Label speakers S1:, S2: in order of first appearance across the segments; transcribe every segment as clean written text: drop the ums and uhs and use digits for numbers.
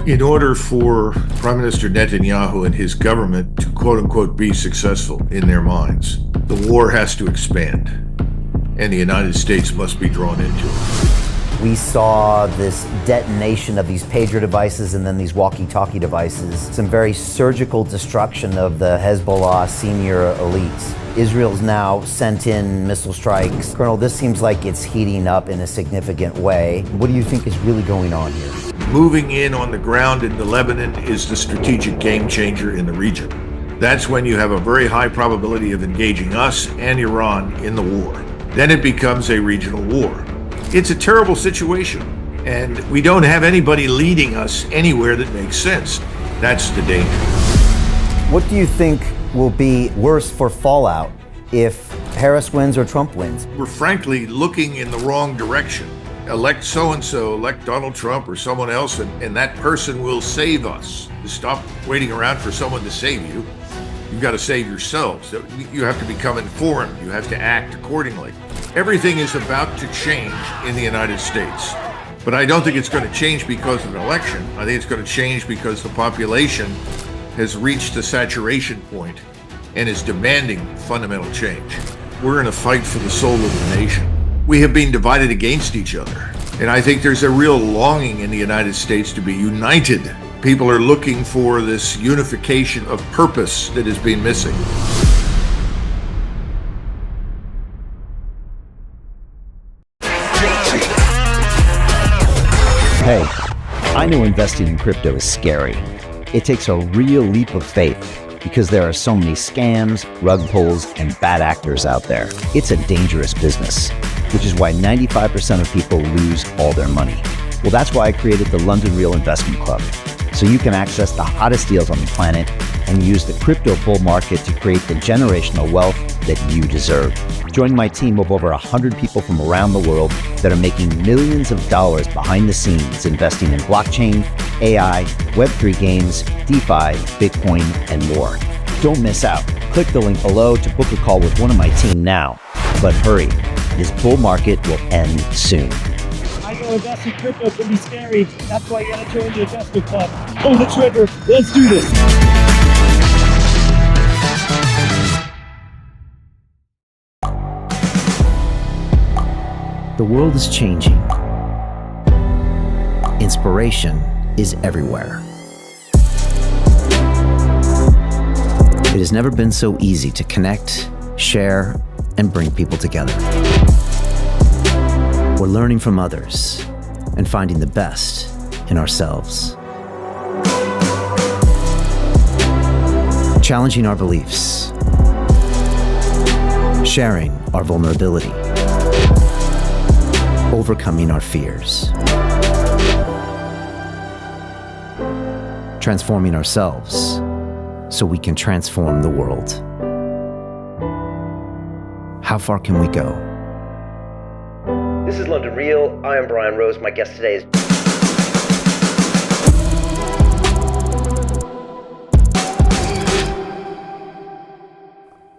S1: In order for Prime Minister Netanyahu and his government to quote-unquote be successful in their minds, the war has to expand, and the United States must be drawn into it.
S2: We saw this detonation of these pager devices and then these walkie-talkie devices, some very surgical destruction of the Hezbollah senior elites. Israel's now sent in missile strikes. Colonel, this seems like it's heating up in a significant way. What do you think is really going on here?
S1: Moving in on the ground into Lebanon is the strategic game changer in the region. That's when you have a very high probability of engaging us and Iran in the war. Then it becomes a regional war. It's a terrible situation, and we don't have anybody leading us anywhere that makes sense. That's the danger.
S2: What do you think will be worse for fallout if Harris wins or Trump wins?
S1: We're frankly looking in the wrong direction. Elect so-and-so, elect Donald Trump or someone else, and that person will save us. Stop waiting around for someone to save you. You've got to save yourselves. So you have to become informed. You have to act accordingly. Everything is about to change in the United States. But I don't think it's going to change because of an election. I think it's going to change because the population has reached a saturation point and is demanding fundamental change. We're in a fight for the soul of the nation. We have been divided against each other. And I think there's a real longing in the United States to be united. People are looking for this unification of purpose that has been missing.
S3: Hey, I know investing in crypto is scary. It takes a real leap of faith because there are so many scams, rug pulls, and bad actors out there. It's a dangerous business, which is why 95% of people lose all their money. Well, that's why I created the London Real Investment Club, so you can access the hottest deals on the planet and use the crypto bull market to create the generational wealth that you deserve. Join my team of over 100 people from around the world that are making millions of dollars behind the scenes investing in blockchain, AI, Web3 games, DeFi, Bitcoin, and more. Don't miss out. Click the link below to book a call with one of my team now. But hurry, this bull market will end soon.
S4: I know investing in crypto can be scary. That's why you gotta join the investment club. Pull the trigger. Let's do this.
S3: The world is changing. Inspiration is everywhere. It has never been so easy to connect, share, and bring people together. We're learning from others and finding the best in ourselves. Challenging our beliefs. Sharing our vulnerability. Overcoming our fears. Transforming ourselves so we can transform the world. How far can we go?
S2: This is London Real. I am Brian Rose. My guest today is...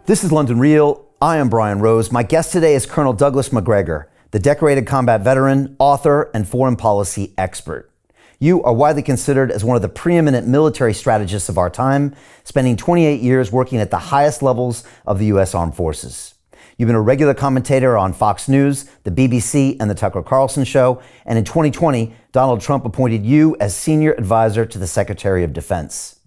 S2: This is London Real. I am Brian Rose. My guest today is Colonel Douglas Macgregor, the decorated combat veteran, author, and foreign policy expert. You are widely considered as one of the preeminent military strategists of our time, spending 28 years working at the highest levels of the U.S. Armed Forces. You've been a regular commentator on Fox News, the BBC, and the Tucker Carlson Show, and in 2020, Donald Trump appointed you as senior advisor to the Secretary of Defense.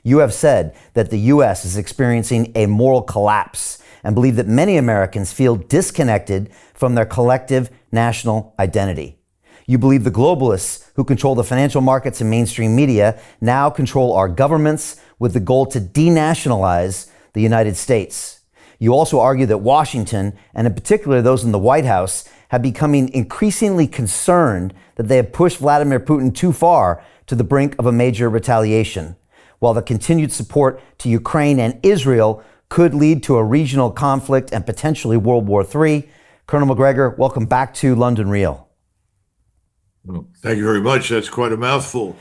S2: You have said that the U.S. is experiencing a moral collapse and believe that many Americans feel disconnected from their collective national identity. You believe the globalists who control the financial markets and mainstream media now control our governments with the goal to denationalize the United States. You also argue that Washington, and in particular those in the White House, have becoming increasingly concerned that they have pushed Vladimir Putin too far to the brink of a major retaliation, while the continued support to Ukraine and Israel could lead to a regional conflict and potentially World War III. Colonel Macgregor, welcome back to London Real.
S1: Well, thank you very much. That's quite a mouthful.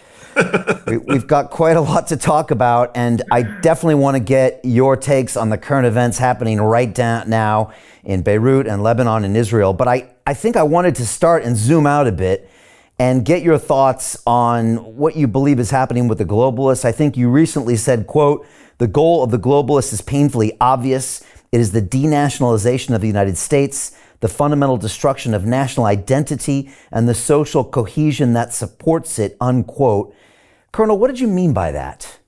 S2: We've got quite a lot to talk about, and I definitely want to get your takes on the current events happening right down now in Beirut and Lebanon and Israel. But I think I wanted to start and zoom out a bit and get your thoughts on what you believe is happening with the globalists. I think you recently said, quote, "The goal of the globalists is painfully obvious. It is the denationalization of the United States, the fundamental destruction of national identity, and the social cohesion that supports it," unquote. Colonel, what did you mean by that?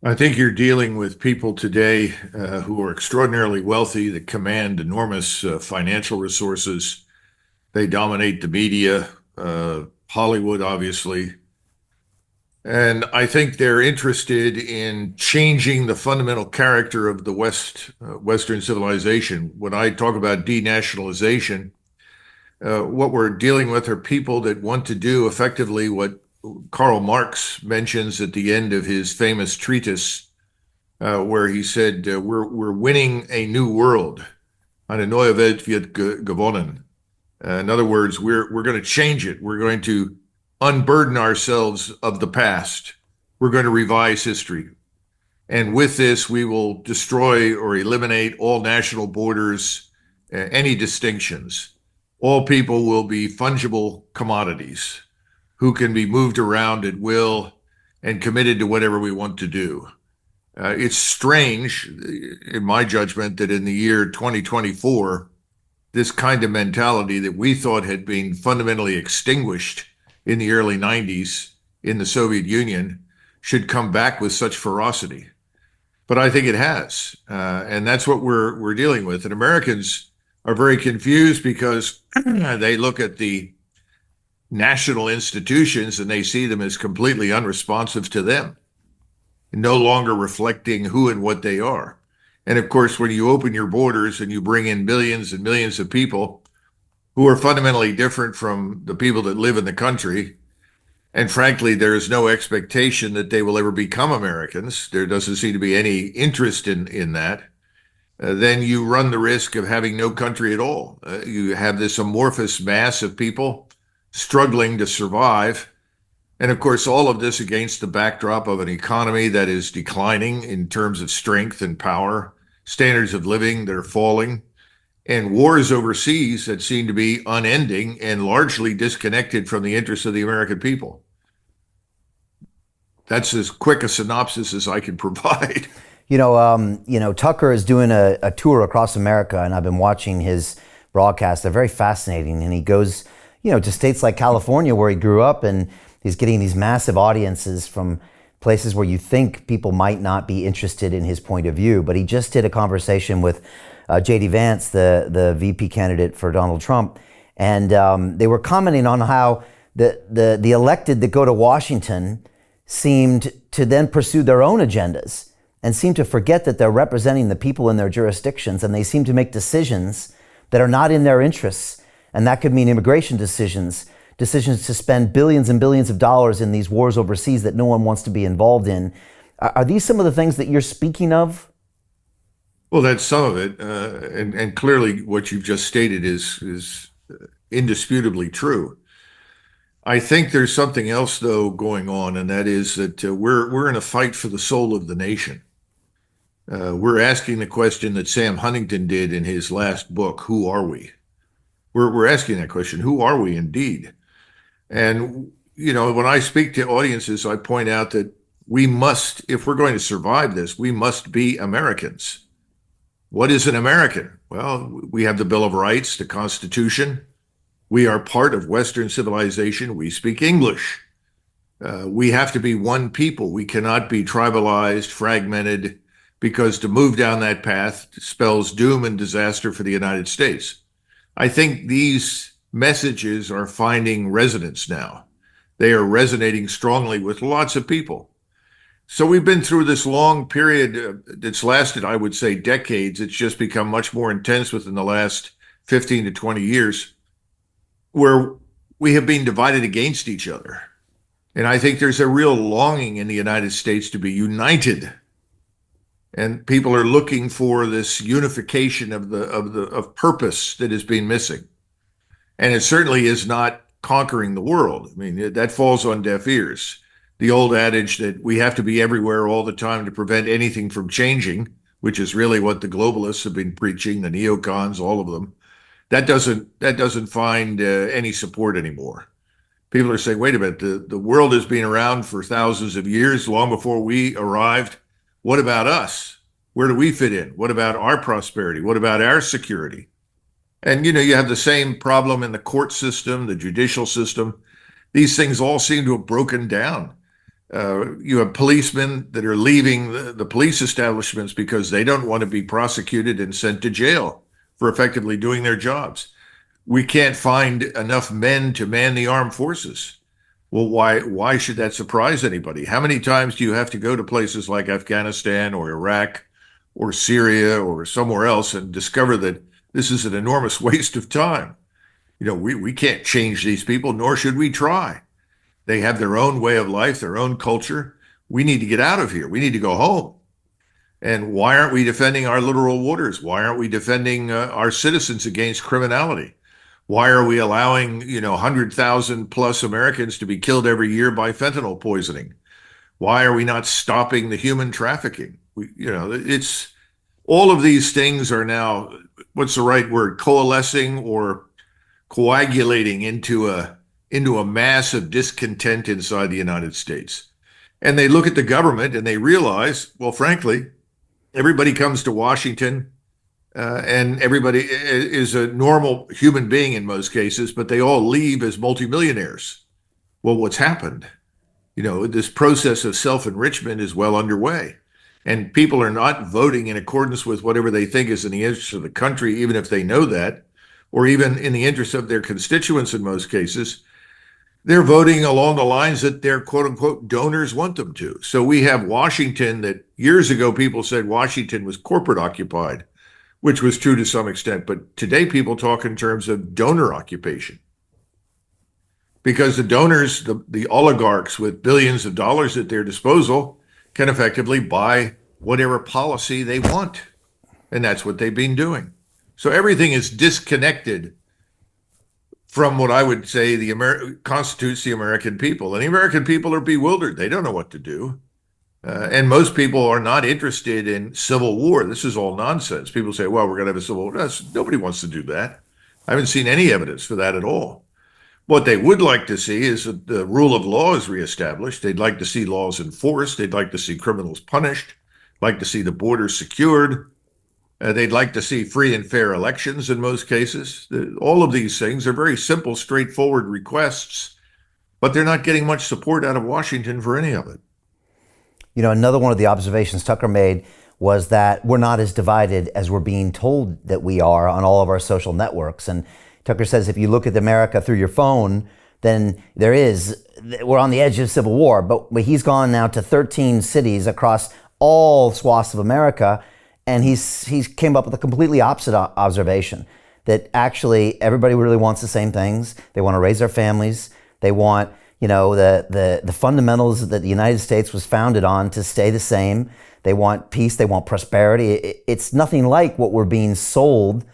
S1: I think you're dealing with people today who are extraordinarily wealthy, that command enormous financial resources. They dominate the media, Hollywood, obviously. And I think they're interested in changing the fundamental character of the Western civilization. When I talk about denationalization, what we're dealing with are people that want to do effectively what Karl Marx mentions at the end of his famous treatise, where he said, we're winning a new world. Eine neue Welt wird gewonnen. In other words, we're going to change it. We're going to unburden ourselves of the past. We're going to revise history. And with this, we will destroy or eliminate all national borders, any distinctions. All people will be fungible commodities who can be moved around at will and committed to whatever we want to do. It's strange, in my judgment, that in the year 2024, this kind of mentality that we thought had been fundamentally extinguished in the early 90s in the Soviet Union should come back with such ferocity. But I think it has. And that's what we're dealing with. And Americans are very confused because they look at the national institutions and they see them as completely unresponsive to them, no longer reflecting who and what they are. And of course, when you open your borders and you bring in millions and millions of people who are fundamentally different from the people that live in the country, and frankly, there is no expectation that they will ever become Americans. There doesn't seem to be any interest in that. Then you run the risk of having no country at all. You have this amorphous mass of people struggling to survive. And of course, all of this against the backdrop of an economy that is declining in terms of strength and power, standards of living that are falling, and wars overseas that seem to be unending and largely disconnected from the interests of the American people. That's as quick a synopsis as I can provide.
S2: Tucker is doing a tour across America, and I've been watching his broadcasts. They're very fascinating. And he goes, to states like California, where he grew up, and he's getting these massive audiences from places where you think people might not be interested in his point of view. But he just did a conversation with J.D. Vance, the VP candidate for Donald Trump, and they were commenting on how the elected that go to Washington seemed to then pursue their own agendas and seem to forget that they're representing the people in their jurisdictions, and they seem to make decisions that are not in their interests. And that could mean immigration decisions to spend billions and billions of dollars in these wars overseas that no one wants to be involved in. Are these some of the things that you're speaking of?
S1: Well, that's some of it. And clearly what you've just stated is indisputably true. I think there's something else, though, going on, and that is that we're in a fight for the soul of the nation. We're asking the question that Sam Huntington did in his last book, Who Are We? We're asking that question, who are we indeed? And, when I speak to audiences, I point out that we must, if we're going to survive this, we must be Americans. What is an American? Well, we have the Bill of Rights, the Constitution. We are part of Western civilization. We speak English. We have to be one people. We cannot be tribalized, fragmented, because to move down that path spells doom and disaster for the United States. I think these messages are finding resonance now. They are resonating strongly with lots of people. So we've been through this long period that's lasted, I would say, decades. It's just become much more intense within the last 15 to 20 years, where we have been divided against each other. And I think there's a real longing in the United States to be united. And people are looking for this unification of purpose that has been missing. And it certainly is not conquering the world. I mean, that falls on deaf ears. The old adage that we have to be everywhere all the time to prevent anything from changing, which is really what the globalists have been preaching, the neocons, all of them. that doesn't find any support anymore. People are saying, wait a minute, the world has been around for thousands of years, long before we arrived. What about us? Where do we fit in? What about our prosperity? What about our security? And you have the same problem in the court system, the judicial system. These things all seem to have broken down. You have policemen that are leaving the police establishments because they don't want to be prosecuted and sent to jail for effectively doing their jobs. We can't find enough men to man the armed forces. Well, why should that surprise anybody? How many times do you have to go to places like Afghanistan or Iraq or Syria or somewhere else and discover that this is an enormous waste of time? We can't change these people, nor should we try. They have their own way of life, their own culture. We need to get out of here. We need to go home. And why aren't we defending our literal waters? Why aren't we defending our citizens against criminality? Why are we allowing, 100,000 plus Americans to be killed every year by fentanyl poisoning? Why are we not stopping the human trafficking? It's all of these things are now, what's the right word, coalescing or coagulating into a mass of discontent inside the United States. And they look at the government and they realize, well, frankly, everybody comes to Washington and everybody is a normal human being in most cases, but they all leave as multimillionaires. Well, what's happened? This process of self-enrichment is well underway. And people are not voting in accordance with whatever they think is in the interest of the country, even if they know that, or even in the interest of their constituents in most cases. They're voting along the lines that their quote unquote donors want them to. So we have Washington that years ago people said Washington was corporate occupied, which was true to some extent. But today people talk in terms of donor occupation. Because the donors, the oligarchs with billions of dollars at their disposal, can effectively buy whatever policy they want. And that's what they've been doing. So everything is disconnected from what I would say constitutes the American people. And the American people are bewildered. They don't know what to do. And most people are not interested in civil war. This is all nonsense. People say, well, we're going to have a civil war. Nobody wants to do that. I haven't seen any evidence for that at all. What they would like to see is that the rule of law is reestablished. They'd like to see laws enforced. They'd like to see criminals punished, like to see the border secured. They'd like to see free and fair elections in most cases. All of these things are very simple, straightforward requests, but they're not getting much support out of Washington for any of it.
S2: Another one of the observations Tucker made was that we're not as divided as we're being told that we are on all of our social networks. And Tucker says if you look at America through your phone, then we're on the edge of civil war. But he's gone now to 13 cities across all swaths of America. And he's came up with a completely opposite observation, that actually everybody really wants the same things. They want to raise their families. They want, the fundamentals that the United States was founded on to stay the same. They want peace. They want prosperity. It's nothing like what we're being sold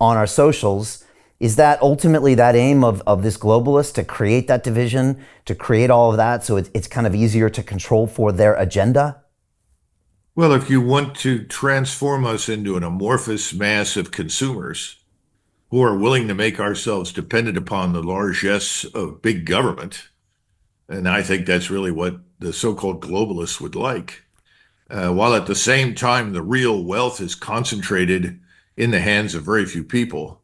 S2: on our socials. Is that ultimately that aim of this globalist, to create that division, to create all of that so it's kind of easier to control for their agenda?
S1: Well, if you want to transform us into an amorphous mass of consumers who are willing to make ourselves dependent upon the largesse of big government, and I think that's really what the so-called globalists would like, while at the same time the real wealth is concentrated in the hands of very few people,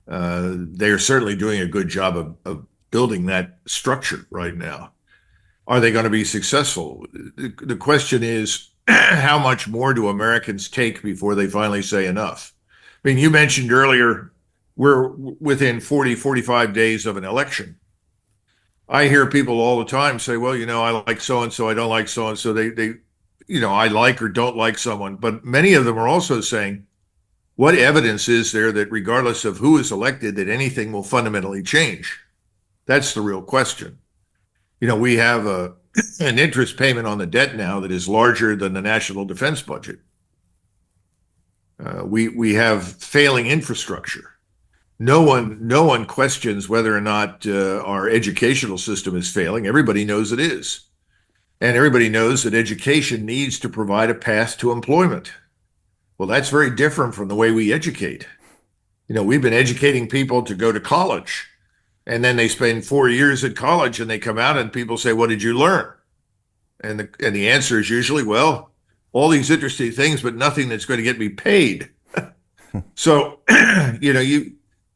S1: they're certainly doing a good job of building that structure right now. Are they going to be successful? The question is, how much more do Americans take before they finally say enough? I mean, you mentioned earlier, we're within 45 days of an election. I hear people all the time say, well, I like so-and-so, I don't like so-and-so. They I like or don't like someone. But many of them are also saying, what evidence is there that regardless of who is elected, that anything will fundamentally change? That's the real question. We have an interest payment on the debt now that is larger than the national defense budget. We have failing infrastructure. No one questions whether or not our educational system is failing. Everybody knows it is. And everybody knows that education needs to provide a path to employment. Well, that's very different from the way we educate. We've been educating people to go to college, and then they spend 4 years at college and they come out and people say, "What did you learn?" And the answer is usually, "Well, all these interesting things, but nothing that's going to get me paid." So,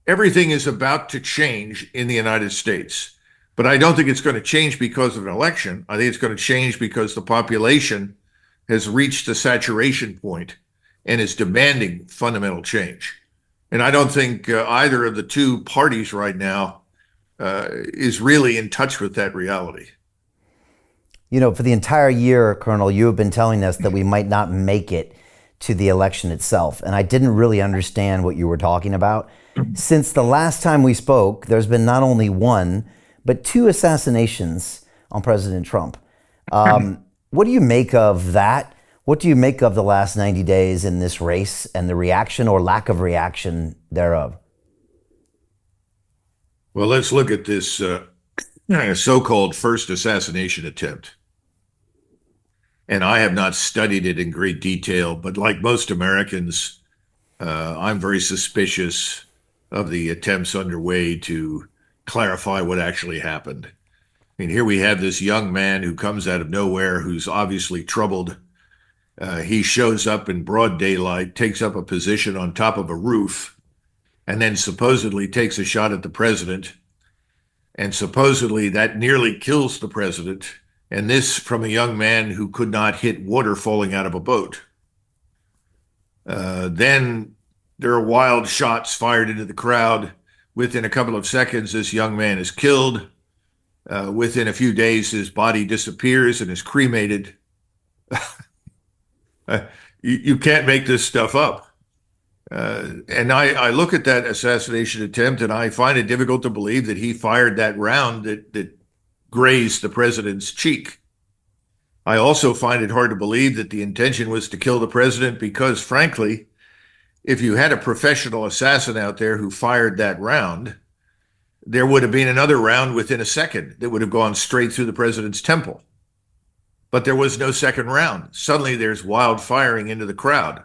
S1: everything is about to change in the United States. But I don't think it's going to change because of an election. I think it's going to change because the population has reached a saturation point and is demanding fundamental change. And I don't think either of the two parties right now is really in touch with that reality.
S2: For the entire year, Colonel, you have been telling us that we might not make it to the election itself. And I didn't really understand what you were talking about. Since the last time we spoke, there's been not only one, but two assassinations on President Trump. What do you make of that? What do you make of the last 90 days in this race and the reaction or lack of reaction thereof?
S1: Well, let's look at this so-called first assassination attempt. And I have not studied it in great detail, but like most Americans, I'm very suspicious of the attempts underway to clarify what actually happened. I mean, here we have this young man who comes out of nowhere, who's obviously troubled. He shows up in broad daylight, takes up a position on top of a roof, and then supposedly takes a shot at the president. And supposedly that nearly kills the president. And this from a young man who could not hit water falling out of a boat. Then there are wild shots fired into the crowd. Within a couple of seconds, this young man is killed. Within a few days, his body disappears and is cremated. You can't make this stuff up. And I look at that assassination attempt and I find it difficult to believe that he fired that round that grazed the president's cheek. I also find it hard to believe that the intention was to kill the president because, frankly, if you had a professional assassin out there who fired that round, there would have been another round within a second that would have gone straight through the president's temple. But there was no second round. Suddenly there's wild firing into the crowd.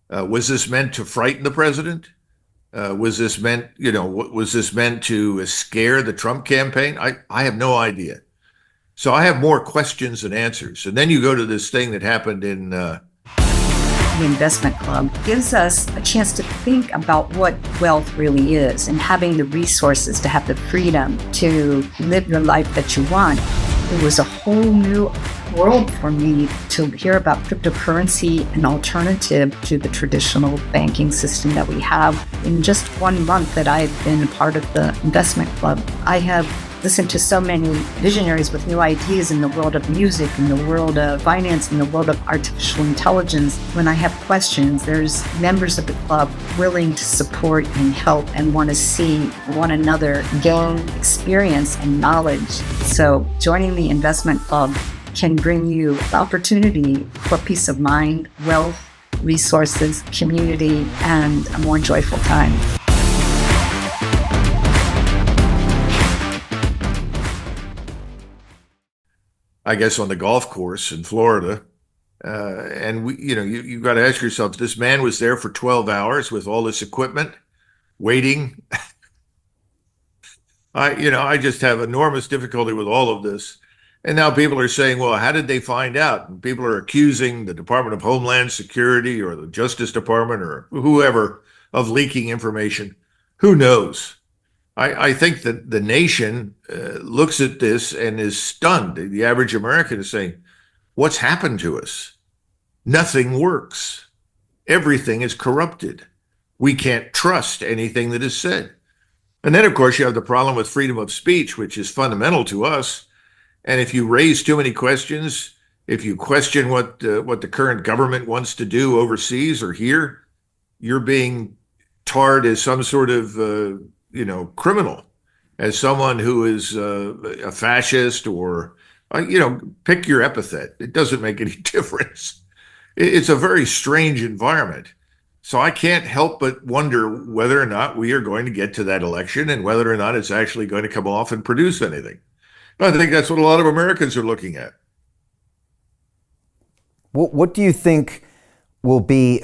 S1: Was this meant to frighten the president? Was this meant to scare the Trump campaign? I have no idea. So I have more questions than answers. And then you go to this thing that happened in
S5: the investment club gives us a chance to think about what wealth really is and having the resources to have the freedom to live the life that you want. It was a whole new world for me to hear about cryptocurrency, an alternative to the traditional banking system that we have. In just 1 month that I've been a part of the investment club, I have listened to so many visionaries with new ideas in the world of music, in the world of finance, in the world of artificial intelligence. When I have questions, there's members of the club willing to support and help and want to see one another gain experience and knowledge. So joining the investment club can bring you the opportunity for peace of mind, wealth, resources, community, and a more joyful time.
S1: I guess on the golf course in Florida. And you got to ask yourself, this man was there for 12 hours with all this equipment, waiting. I just have enormous difficulty with all of this. And now people are saying, well, how did they find out? And people are accusing the Department of Homeland Security or the Justice Department or whoever of leaking information. Who knows? I think that the nation looks at this and is stunned. The average American is saying, what's happened to us? Nothing works. Everything is corrupted. We can't trust anything that is said. And then, of course, you have the problem with freedom of speech, which is fundamental to us. And if you raise too many questions, if you question what the current government wants to do overseas or here, you're being tarred as some sort of criminal, as someone who is a fascist or, pick your epithet. It doesn't make any difference. It's a very strange environment. So I can't help but wonder whether or not we are going to get to that election and whether or not it's actually going to come off and produce anything. I think that's what a lot of Americans are looking at.
S2: What do you think will be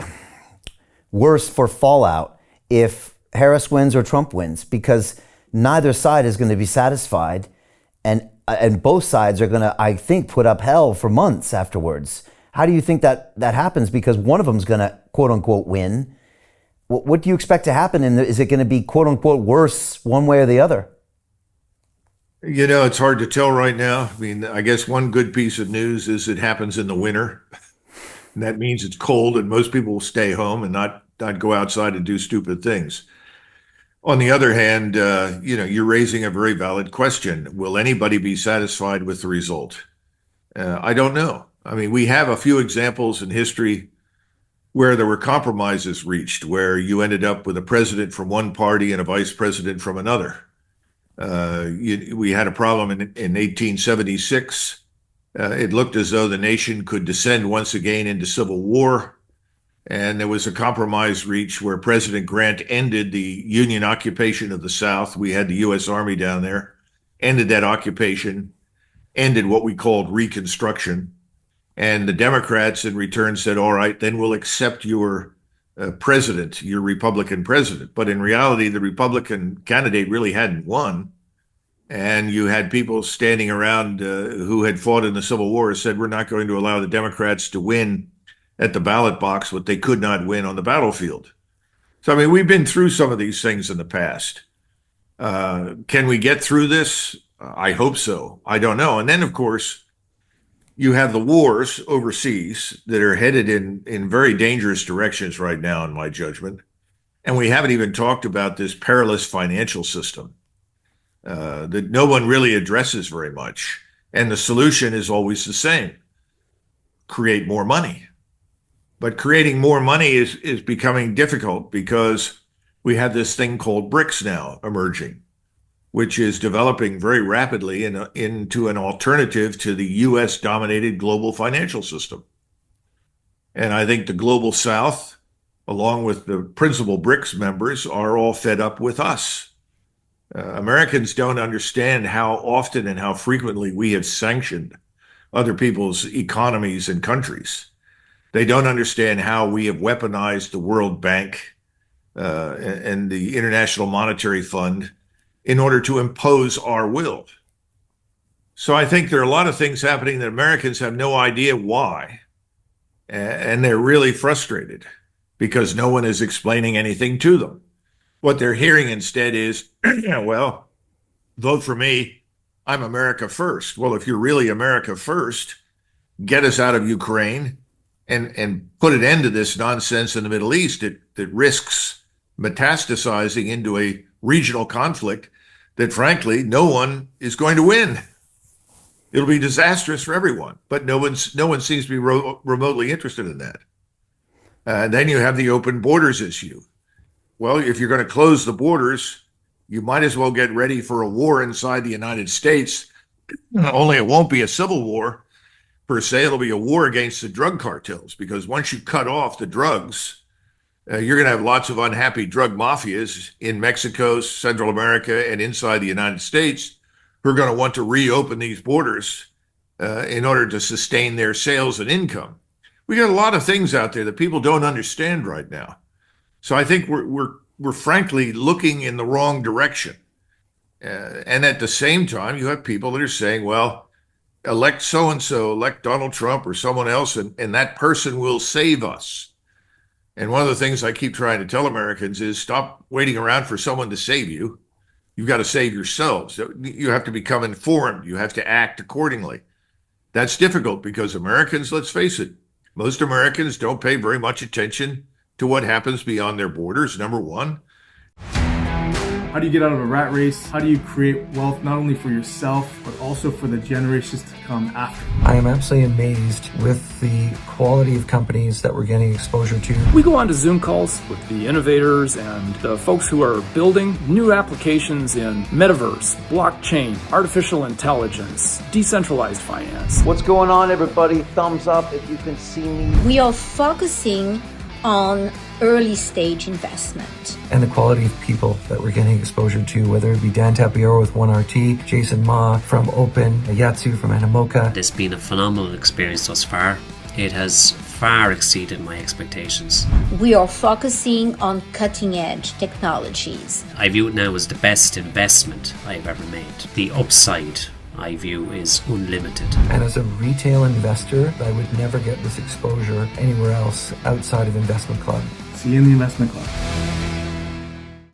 S2: worse for fallout if Harris wins or Trump wins, because neither side is going to be satisfied, and both sides are going to, I think, put up hell for months afterwards. How do you think that happens? Because one of them is going to, quote unquote, win. What do you expect to happen? And is it going to be, quote unquote, worse one way or the other?
S1: You know, it's hard to tell right now. I mean, I guess one good piece of news is it happens in the winter. And that means it's cold and most people will stay home and not go outside and do stupid things. On the other hand, you're raising a very valid question. Will anybody be satisfied with the result? I don't know. I mean, we have a few examples in history where there were compromises reached, where you ended up with a president from one party and a vice president from another. We had a problem in 1876. It looked as though the nation could descend once again into civil war. And there was a compromise reached where President Grant ended the Union occupation of the South. We had the U.S. Army down there, ended that occupation, ended what we called Reconstruction. And the Democrats in return said, all right, then we'll accept your president, your Republican president. But in reality, the Republican candidate really hadn't won. And you had people standing around who had fought in the Civil War said, we're not going to allow the Democrats to win at the ballot box what they could not win on the battlefield. So, I mean, we've been through some of these things in the past. Can we get through this? I hope so. I don't know. And then, of course, you have the wars overseas that are headed in very dangerous directions right now, in my judgment. And we haven't even talked about this perilous financial system that no one really addresses very much. And the solution is always the same: create more money. But creating more money is becoming difficult because we have this thing called BRICS now emerging, which is developing very rapidly into an alternative to the US-dominated global financial system. And I think the global South, along with the principal BRICS members, are all fed up with us. Americans don't understand how often and how frequently we have sanctioned other people's economies and countries. They don't understand how we have weaponized the World Bank and the International Monetary Fund in order to impose our will. So I think there are a lot of things happening that Americans have no idea why. And they're really frustrated because no one is explaining anything to them. What they're hearing instead is, well, vote for me. I'm America first. Well, if you're really America first, get us out of Ukraine and put an end to this nonsense in the Middle East that risks metastasizing into a regional conflict that, frankly, no one is going to win. It'll be disastrous for everyone, but no one seems to be remotely interested in that. And then you have the open borders issue. Well, if you're going to close the borders, you might as well get ready for a war inside the United States. Only it won't be a civil war per se. It'll be a war against the drug cartels, because once you cut off the drugs, you're going to have lots of unhappy drug mafias in Mexico, Central America, and inside the United States who are going to want to reopen these borders in order to sustain their sales and income. We got a lot of things out there that people don't understand right now. So I think we're frankly looking in the wrong direction. And at the same time, you have people that are saying, well, elect so-and-so, elect Donald Trump or someone else, and that person will save us. And one of the things I keep trying to tell Americans is stop waiting around for someone to save you. You've got to save yourselves. You have to become informed. You have to act accordingly. That's difficult because Americans, let's face it, most Americans don't pay very much attention to what happens beyond their borders, number one.
S6: How do you get out of a rat race? How do you create wealth not only for yourself, but also for the generations to come after?
S7: I am absolutely amazed with the quality of companies that we're getting exposure to.
S8: We go on to Zoom calls with the innovators and the folks who are building new applications in metaverse, blockchain, artificial intelligence, decentralized finance.
S2: What's going on, everybody? Thumbs up if you can see me.
S9: We are focusing on early stage investment.
S7: And the quality of people that we're getting exposure to, whether it be Dan Tapiero with 1RT, Jason Ma from Open, Yatsu from Animoca.
S10: It's been a phenomenal experience thus far. It has far exceeded my expectations.
S9: We are focusing on cutting-edge technologies.
S10: I view it now as the best investment I've ever made. The upside, I view, is unlimited.
S7: And as a retail investor, I would never get this exposure anywhere else outside of Investment Club.
S6: See you in the Investment Club.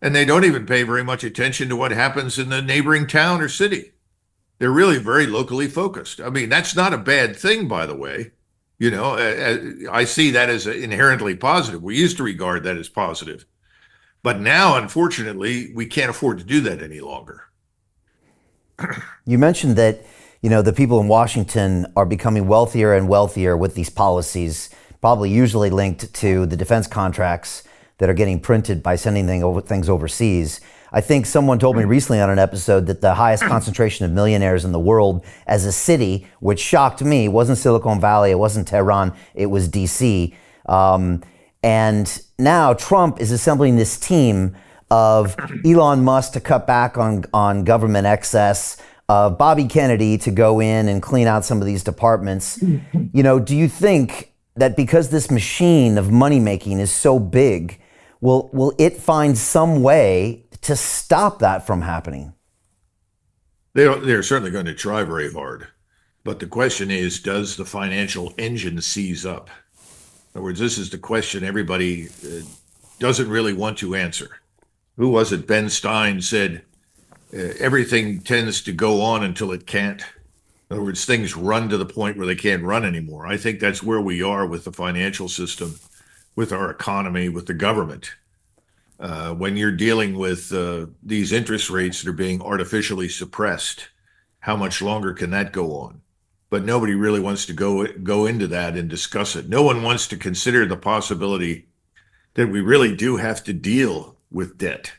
S1: And they don't even pay very much attention to what happens in the neighboring town or city. They're really very locally focused. I mean, that's not a bad thing, by the way. You know, I see that as inherently positive. We used to regard that as positive. But now, unfortunately, we can't afford to do that any longer.
S2: You mentioned that, you know, the people in Washington are becoming wealthier and wealthier with these policies, probably usually linked to the defense contracts that are getting printed by sending things overseas. I think someone told me recently on an episode that the highest concentration of millionaires in the world as a city, which shocked me, wasn't Silicon Valley, it wasn't Tehran, it was DC. And now Trump is assembling this team of Elon Musk to cut back on government excess, of Bobby Kennedy to go in and clean out some of these departments. You know, do you think that because this machine of money making is so big, will it find some way to stop that from happening?
S1: They're certainly going to try very hard. But the question is, does the financial engine seize up? In other words, this is the question everybody doesn't really want to answer. Who was it? Ben Stein said, everything tends to go on until it can't. In other words, things run to the point where they can't run anymore. I think that's where we are with the financial system, with our economy, with the government. When you're dealing with these interest rates that are being artificially suppressed, how much longer can that go on? But nobody really wants to go into that and discuss it. No one wants to consider the possibility that we really do have to deal with debt.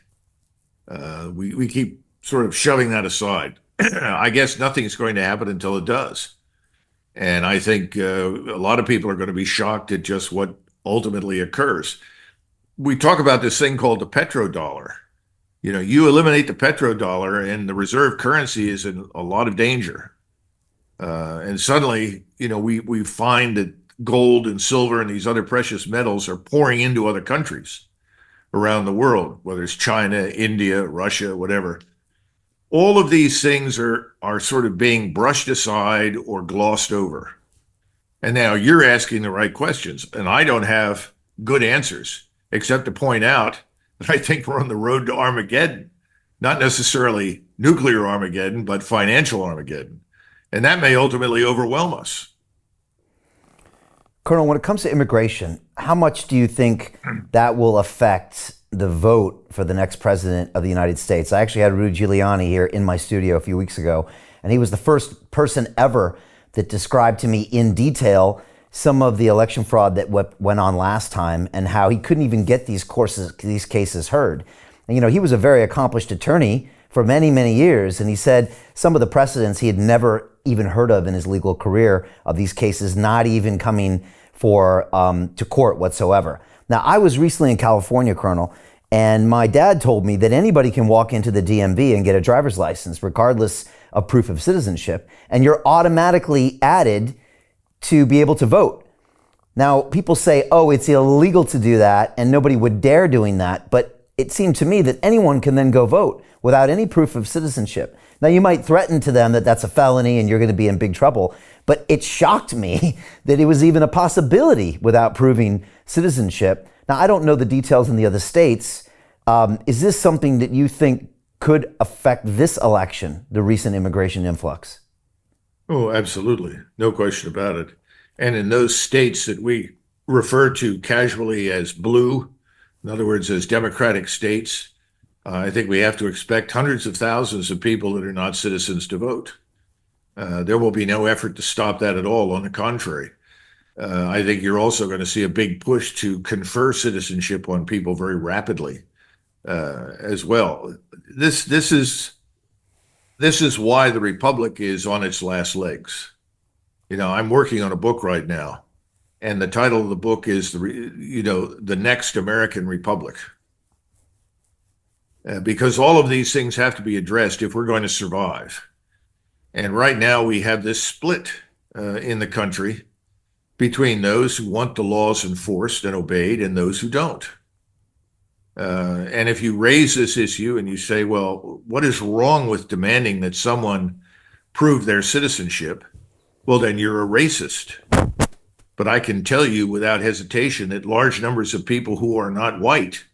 S1: We keep sort of shoving that aside. I guess nothing's going to happen until it does. And I think a lot of people are going to be shocked at just what ultimately occurs. We talk about this thing called the petrodollar. You know, you eliminate the petrodollar and the reserve currency is in a lot of danger. And suddenly, you know, we find that gold and silver and these other precious metals are pouring into other countries around the world, whether it's China, India, Russia, whatever. All of these things are sort of being brushed aside or glossed over. And now you're asking the right questions, and I don't have good answers, except to point out that I think we're on the road to Armageddon, not necessarily nuclear Armageddon, but financial Armageddon. And that may ultimately overwhelm us.
S2: Colonel, when it comes to immigration, how much do you think that will affect the vote for the next president of the United States? I actually had Rudy Giuliani here in my studio a few weeks ago, and he was the first person ever that described to me in detail some of the election fraud that went on last time and how he couldn't even get these cases heard. And, you know, he was a very accomplished attorney for many, many years, and he said some of the precedents he had never even heard of in his legal career of these cases not even coming to court whatsoever. Now, I was recently in California, Colonel, and my dad told me that anybody can walk into the DMV and get a driver's license, regardless of proof of citizenship, and you're automatically added to be able to vote. Now, people say, oh, it's illegal to do that, and nobody would dare doing that, but it seemed to me that anyone can then go vote without any proof of citizenship. Now, you might threaten to them that that's a felony and you're going to be in big trouble, but it shocked me that it was even a possibility without proving citizenship. Now, I don't know the details in the other states. Is this something that you think could affect this election, the recent immigration influx?
S1: Oh, absolutely. No question about it. And in those states that we refer to casually as blue, in other words, as democratic states, I think we have to expect hundreds of thousands of people that are not citizens to vote. There will be no effort to stop that at all. On the contrary, I think you're also going to see a big push to confer citizenship on people very rapidly as well. This is why the Republic is on its last legs. You know, I'm working on a book right now, and the title of the book is the Next American Republic. Because all of these things have to be addressed if we're going to survive. And right now we have this split in the country between those who want the laws enforced and obeyed and those who don't. And if you raise this issue and you say, well, what is wrong with demanding that someone prove their citizenship? Well, then you're a racist. But I can tell you without hesitation that large numbers of people who are not white,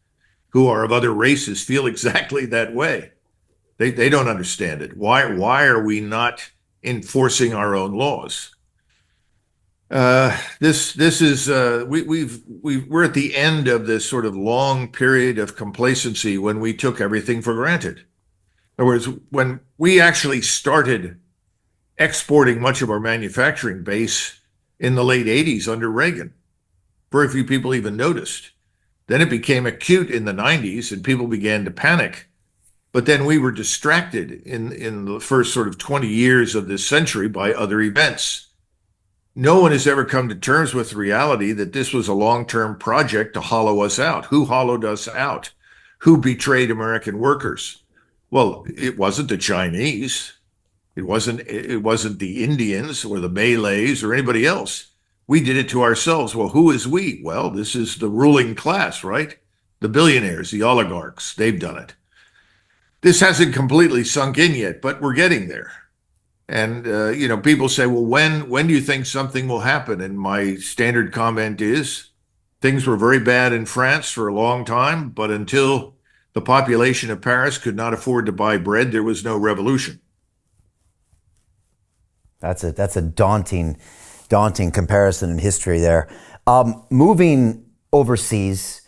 S1: who are of other races, feel exactly that way. They don't understand it. Why are we not enforcing our own laws? This is we're at the end of this sort of long period of complacency when we took everything for granted. In other words, when we actually started exporting much of our manufacturing base in the late 80s under Reagan, very few people even noticed. Then it became acute in the 90s and people began to panic. But then we were distracted in the first sort of 20 years of this century by other events. No one has ever come to terms with the reality that this was a long-term project to hollow us out. Who hollowed us out? Who betrayed American workers? Well, it wasn't the Chinese. It wasn't the Indians or the Malays or anybody else. We did it to ourselves. Well, who is we? Well, this is the ruling class, right? The billionaires, the oligarchs, they've done it. This hasn't completely sunk in yet, but we're getting there. And, people say, well, when do you think something will happen? And my standard comment is things were very bad in France for a long time, but until the population of Paris could not afford to buy bread, there was no revolution.
S2: That's a daunting comparison in history there. Moving overseas,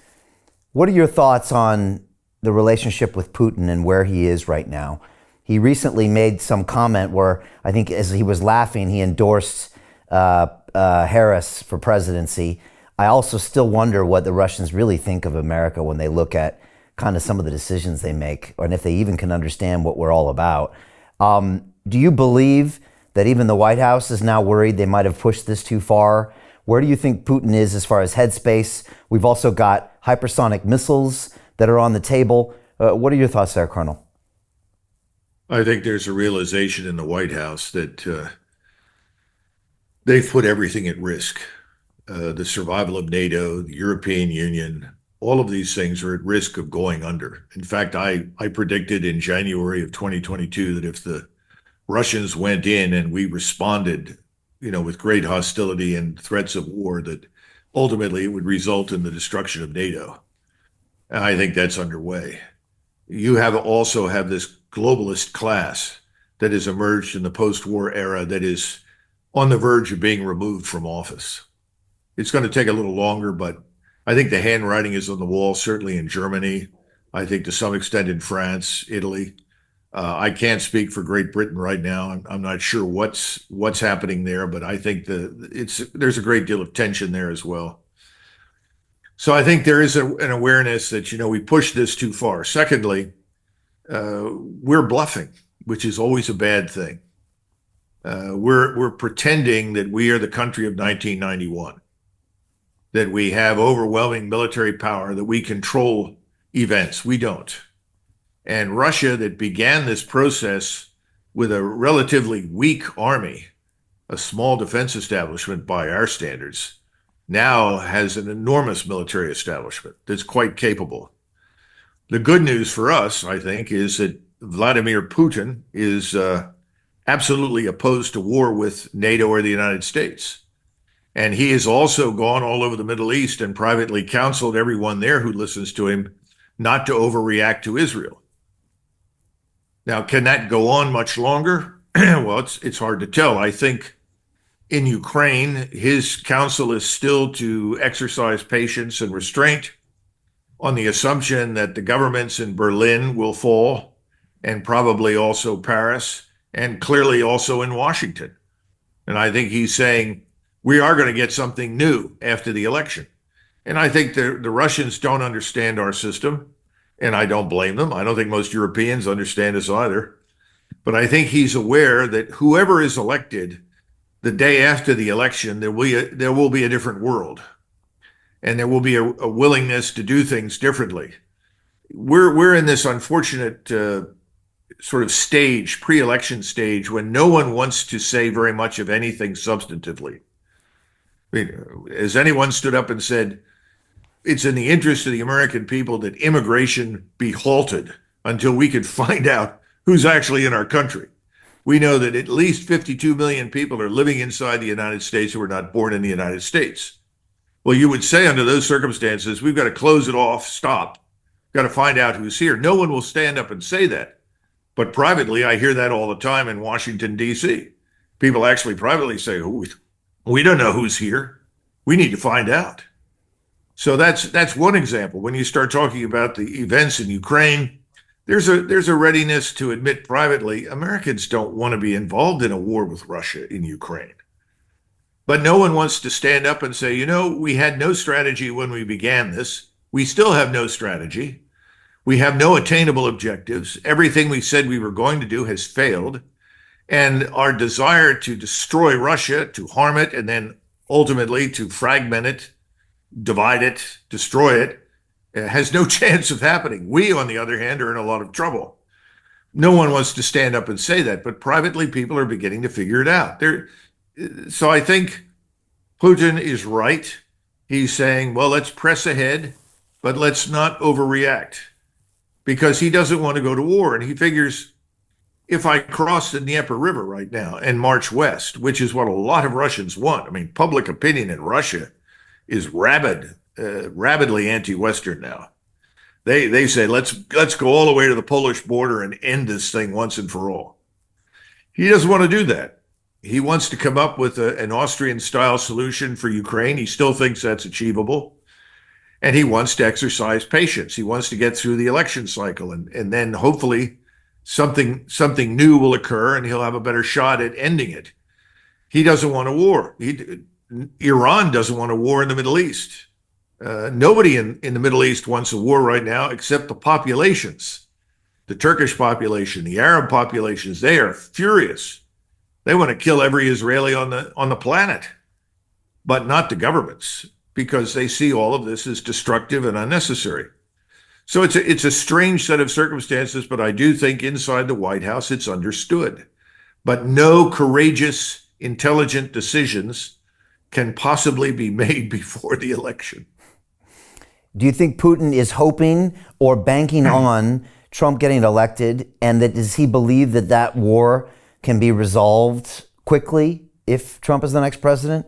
S2: what are your thoughts on the relationship with Putin and where he is right now? He recently made some comment where I think as he was laughing, he endorsed Harris for presidency. I also still wonder what the Russians really think of America when they look at kind of some of the decisions they make, and if they even can understand what we're all about. Do you believe that even the White House is now worried they might have pushed this too far? Where do you think Putin is as far as headspace? We've also got hypersonic missiles that are on the table. What are your thoughts there, Colonel?
S1: I think there's a realization in the White House that they've put everything at risk. The survival of NATO, the European Union, all of these things are at risk of going under. In fact, I predicted in January of 2022 that if the Russians went in and we responded, with great hostility and threats of war, that ultimately it would result in the destruction of NATO. And I think that's underway. You also have this globalist class that has emerged in the post-war era that is on the verge of being removed from office. It's going to take a little longer, but I think the handwriting is on the wall, certainly in Germany. I think to some extent in France, Italy. I can't speak for Great Britain right now. I'm not sure what's happening there, but I think there's a great deal of tension there as well. So I think there is an awareness that, we pushed this too far. Secondly, we're bluffing, which is always a bad thing. We're pretending that we are the country of 1991, that we have overwhelming military power, that we control events. We don't. And Russia, that began this process with a relatively weak army, a small defense establishment by our standards, now has an enormous military establishment that's quite capable. The good news for us, I think, is that Vladimir Putin is absolutely opposed to war with NATO or the United States. And he has also gone all over the Middle East and privately counseled everyone there who listens to him not to overreact to Israel. Now, can that go on much longer? Well, it's hard to tell. I think in Ukraine, his counsel is still to exercise patience and restraint on the assumption that the governments in Berlin will fall, and probably also Paris, and clearly also in Washington. And I think he's saying, we are going to get something new after the election. And I think the Russians don't understand our system, and I don't blame them. I don't think most Europeans understand us either. But I think he's aware that whoever is elected, the day after the election, there will be a different world. And there will be a willingness to do things differently. We're in this unfortunate sort of stage, pre-election stage, when no one wants to say very much of anything substantively. I mean, has anyone stood up and said, it's in the interest of the American people that immigration be halted until we can find out who's actually in our country? We know that at least 52 million people are living inside the United States who were not born in the United States. Well, you would say under those circumstances, we've got to close it off, stop, got to find out who's here. No one will stand up and say that. But privately, I hear that all the time in Washington, D.C. People actually privately say, oh, we don't know who's here. We need to find out. So that's one example. When you start talking about the events in Ukraine, there's a readiness to admit privately Americans don't want to be involved in a war with Russia in Ukraine. But no one wants to stand up and say, we had no strategy when we began this. We still have no strategy. We have no attainable objectives. Everything we said we were going to do has failed. And our desire to destroy Russia, to harm it, and then ultimately to fragment it, divide it, destroy it, has no chance of happening. We, on the other hand, are in a lot of trouble. No one wants to stand up and say that, but privately people are beginning to figure it out. So I think Putin is right. He's saying, well, let's press ahead, but let's not overreact, because he doesn't want to go to war. And he figures, if I cross the Dnieper River right now and march west, which is what a lot of Russians want. I mean, public opinion in Russia is rabidly anti-Western now. They say, let's go all the way to the Polish border and end this thing once and for all. He doesn't want to do that. He wants to come up with an Austrian-style solution for Ukraine. He still thinks that's achievable. And he wants to exercise patience. He wants to get through the election cycle, and then hopefully something new will occur and he'll have a better shot at ending it. He doesn't want a war. Iran doesn't want a war in the Middle East. Nobody in the Middle East wants a war right now except the populations. The Turkish population, the Arab populations, they are furious. They want to kill every Israeli on the planet, but not the governments, because they see all of this as destructive and unnecessary. So it's a strange set of circumstances, but I do think inside the White House it's understood. But no courageous, intelligent decisions can possibly be made before the election.
S2: Do you think Putin is hoping or banking on Trump getting elected, and does he believe that war can be resolved quickly if Trump is the next president?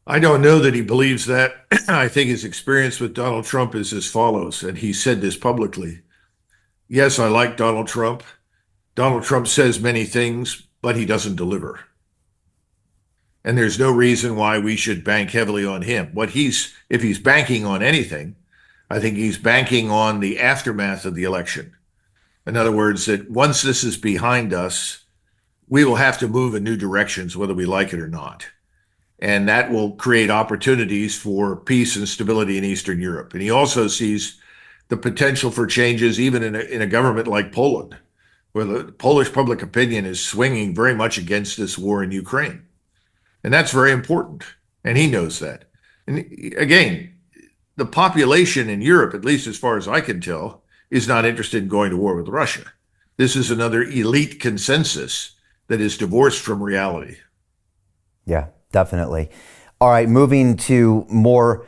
S1: I don't know that he believes that. I think his experience with Donald Trump is as follows, and he said this publicly. Yes, I like Donald Trump. Donald Trump says many things, but he doesn't deliver. And there's no reason why we should bank heavily on him. If he's banking on anything, I think he's banking on the aftermath of the election. In other words, that once this is behind us, we will have to move in new directions, whether we like it or not. And that will create opportunities for peace and stability in Eastern Europe. And he also sees the potential for changes even in a government like Poland, where the Polish public opinion is swinging very much against this war in Ukraine. And that's very important. And he knows that. And again, the population in Europe, at least as far as I can tell, is not interested in going to war with Russia. This is another elite consensus that is divorced from reality.
S2: Yeah, definitely. All right, moving to more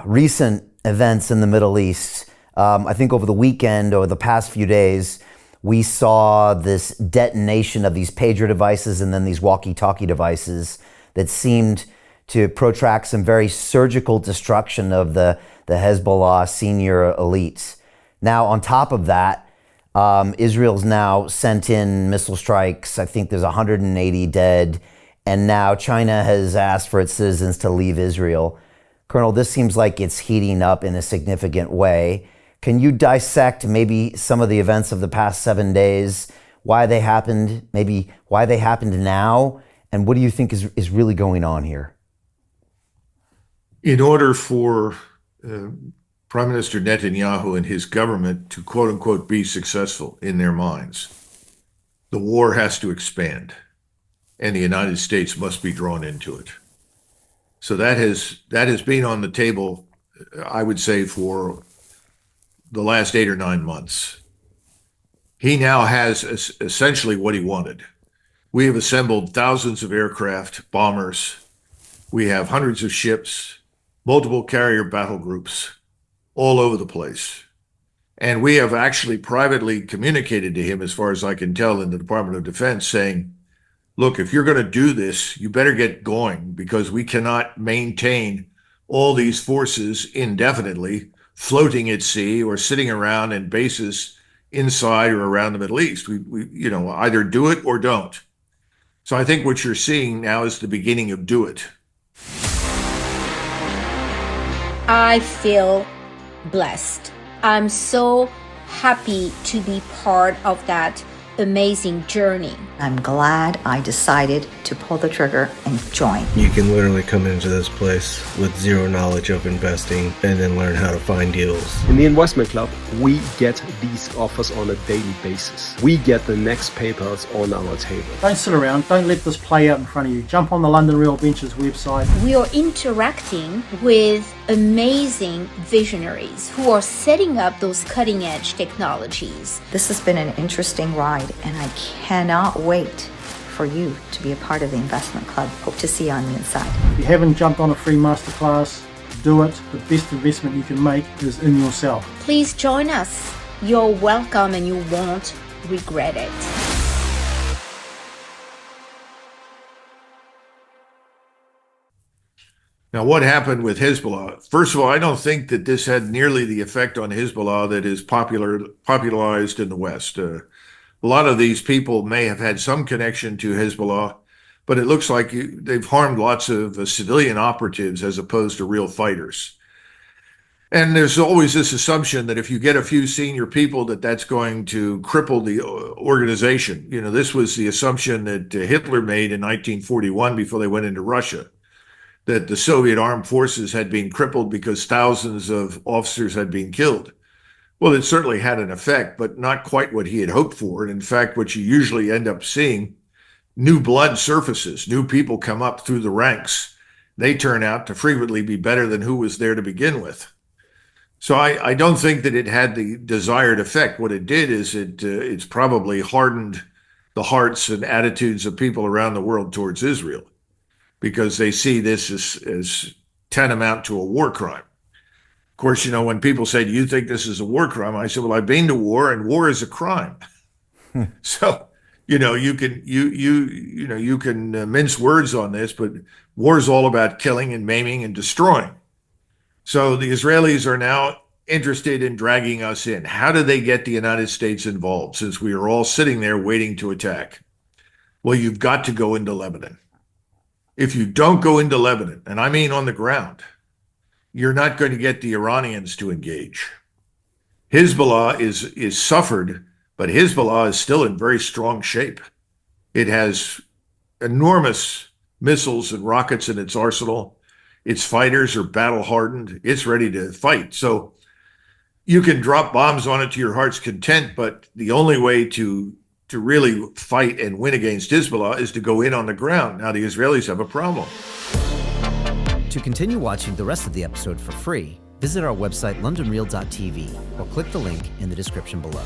S2: recent events in the Middle East. I think over the weekend or the past few days, we saw this detonation of these pager devices and then these walkie-talkie devices that seemed to protract some very surgical destruction of the Hezbollah senior elites. Now, on top of that, Israel's now sent in missile strikes. I think there's 180 dead. And now China has asked for its citizens to leave Israel. Colonel, this seems like it's heating up in a significant way. Can you dissect maybe some of the events of the past 7 days, why they happened, maybe why they happened now, and what do you think is really going on here?
S1: In order for Prime Minister Netanyahu and his government to, quote unquote, be successful in their minds, the war has to expand, and the United States must be drawn into it. So that has been on the table, I would say, for the last 8 or 9 months. He now has essentially what he wanted. We have assembled thousands of aircraft, bombers, We have hundreds of ships, multiple carrier battle groups all over the place. And we have actually privately communicated to him, as far as I can tell, in the Department of Defense, saying, look, if you're going to do this, you better get going, because we cannot maintain all these forces indefinitely floating at sea or sitting around in bases inside or around the Middle East. We either do it or don't. So I think what you're seeing now is the beginning of do it.
S9: I feel blessed. I'm so happy to be part of that amazing journey.
S5: I'm glad I decided to pull the trigger and join.
S11: You can literally come into this place with zero knowledge of investing and then learn how to find deals.
S12: In the investment club, we get these offers on a daily basis. We get the next papers on our table.
S4: Don't sit around. Don't let this play out in front of you. Jump on the London Real Ventures website.
S9: We are interacting with amazing visionaries who are setting up those cutting-edge technologies.
S5: This has been an interesting ride, and I cannot wait for you to be a part of the investment club. Hope to see you on the inside.
S4: If you haven't jumped on a free masterclass, do it. The best investment you can make is in yourself.
S9: Please join us. You're welcome and you won't regret it.
S1: Now, what happened with Hezbollah? First of all, I don't think that this had nearly the effect on Hezbollah that is popularized in the West. A lot of these people may have had some connection to Hezbollah, but it looks like they've harmed lots of civilian operatives as opposed to real fighters. And there's always this assumption that if you get a few senior people, that's going to cripple the organization. This was the assumption that Hitler made in 1941 before they went into Russia, that the Soviet armed forces had been crippled because thousands of officers had been killed. Well, it certainly had an effect, but not quite what he had hoped for. And in fact, what you usually end up seeing, new blood surfaces, new people come up through the ranks. They turn out to frequently be better than who was there to begin with. So I don't think that it had the desired effect. What it did is it's probably hardened the hearts and attitudes of people around the world towards Israel, because they see this as tantamount to a war crime. Of course, when people say, do you think this is a war crime? I said, well, I've been to war, and war is a crime. So, you can mince words on this, but war is all about killing and maiming and destroying. So the Israelis are now interested in dragging us in. How do they get the United States involved, since we are all sitting there waiting to attack? Well, you've got to go into Lebanon. If you don't go into Lebanon, and I mean on the ground, you're not going to get the Iranians to engage. Hezbollah is suffered, but Hezbollah is still in very strong shape. It has enormous missiles and rockets in its arsenal. Its fighters are battle hardened. It's ready to fight. So you can drop bombs on it to your heart's content, but the only way to really fight and win against Hezbollah is to go in on the ground. Now, the Israelis have a problem.
S2: To continue watching the rest of the episode for free, visit our website londonreal.tv or click the link in the description below.